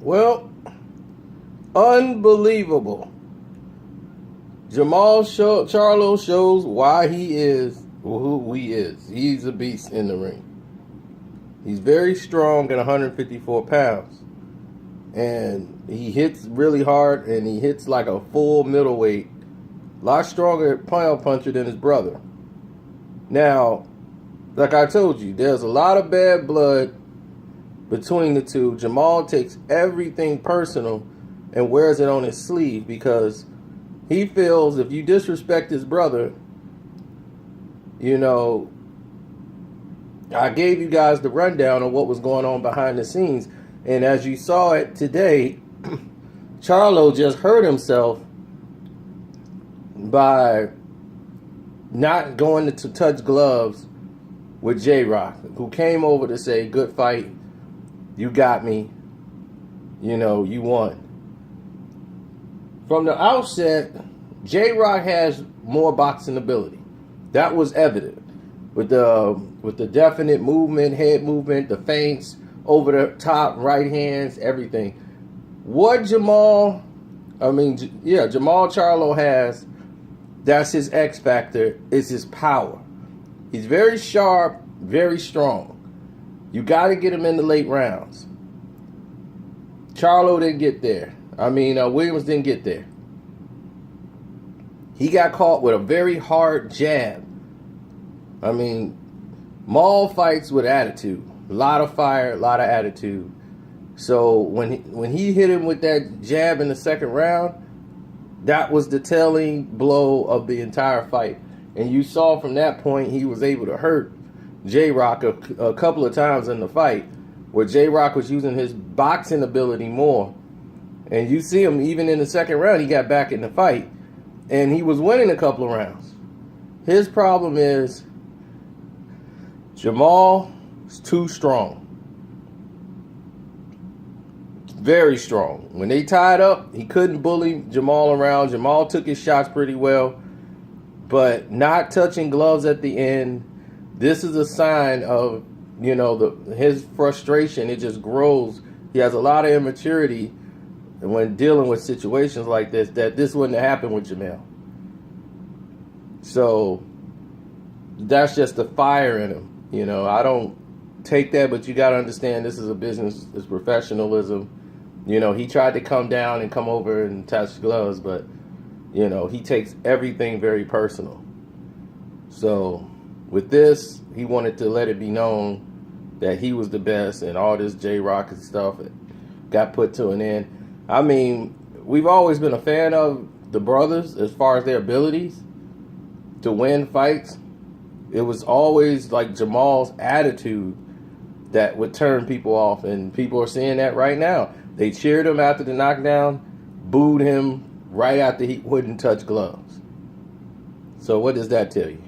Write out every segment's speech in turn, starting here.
Well, unbelievable. Jermall Charlo shows why he is who he is. He's a beast in the ring. He's very strong at 154 pounds. And he hits really hard, and he hits like a full middleweight. A lot stronger pound puncher than his brother. Now, like I told you, there's a lot of bad blood between the two. Jermall takes everything personal and wears it on his sleeve because he feels if you disrespect his brother, you know, I gave you guys the rundown of what was going on behind the scenes. And as you saw it today, Charlo just hurt himself by not going to touch gloves with J-Rock, who came over to say, good fight, you got me, you know, you won. From the outset, J-Rock has more boxing ability. That was evident with the definite movement, head movement, the feints, over the top, right hands, everything. What Jermall Charlo has, that's his X factor, is his power. He's very sharp, very strong. You got to get him in the late rounds. Charlo didn't get there. Williams didn't get there. He got caught with a very hard jab. Maul fights with attitude. A lot of fire, a lot of attitude. So when he hit him with that jab in the second round, that was the telling blow of the entire fight. And you saw from that point he was able to hurt J-Rock a couple of times in the fight, where J-Rock was using his boxing ability more. And you see him even in the second round, he got back in the fight. And he was winning a couple of rounds. His problem is Jermall is too strong. Very strong. When they tied up, he couldn't bully Jermall around. Jermall took his shots pretty well, but not touching gloves at the end. This is a sign of, his frustration. It just grows. He has a lot of immaturity when dealing with situations like this, that this wouldn't have happened with Jermall. So that's just the fire in him. I don't take that, but you got to understand this is a business, it's professionalism. He tried to come down and come over and touch gloves, but, he takes everything very personal. So with this, he wanted to let it be known that he was the best, and all this J-Rock and stuff got put to an end. We've always been a fan of the brothers as far as their abilities to win fights. It was always like Jermall's attitude that would turn people off, and people are seeing that right now. They cheered him after the knockdown, booed him right after he wouldn't touch gloves. So what does that tell you?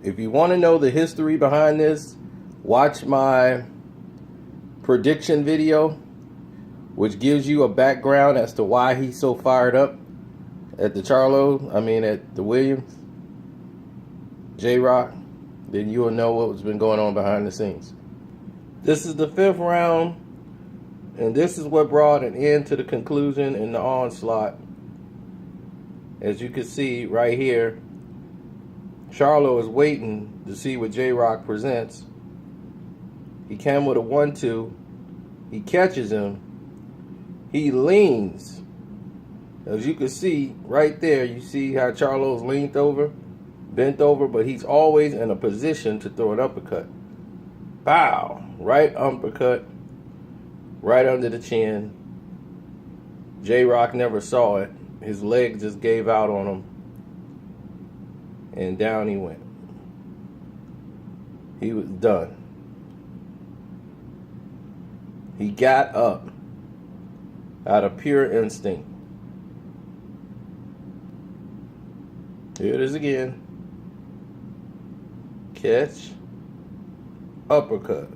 If you want to know the history behind this, watch my prediction video, which gives you a background as to why he's so fired up at the at the Williams, J-Rock. Then you will know what's been going on behind the scenes. This is the 5th round, and this is what brought an end to the conclusion in the onslaught. As you can see right here, Charlo is waiting to see what J-Rock presents. He came with a 1-2. He catches him. He leans. As you can see right there, you see how Charlo's leaned over, bent over, but he's always in a position to throw an uppercut. Bow! Right uppercut, right under the chin. J-Rock never saw it. His leg just gave out on him, and down he went. He was done. He got up out of pure instinct. Here it is again. Catch. Uppercut.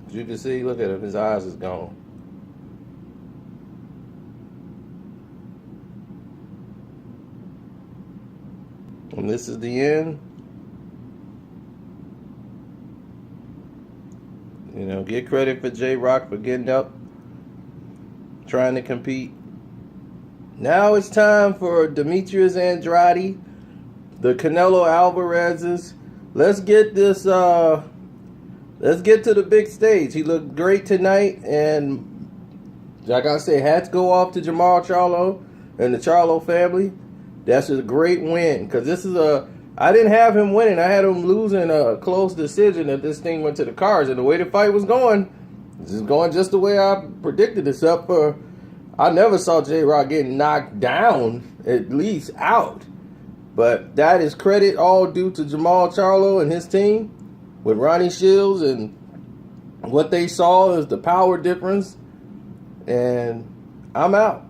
As you can see, look at him. His eyes is gone. And this is the end. You know, get credit for J-Rock for getting up, trying to compete. Now it's time for Demetrius Andrade, the Canelo Alvarez's. Let's get this. Let's get to the big stage. He looked great tonight, and like I said, hats go off to Jermall Charlo and the Charlo family. That's a great win, because this is I didn't have him winning. I had him losing a close decision if this thing went to the cards. And the way the fight was going, this is going just the way I predicted, except for I never saw J-Rock getting knocked down, at least out. But that is credit all due to Jermall Charlo and his team with Ronnie Shields, and what they saw is the power difference. And I'm out.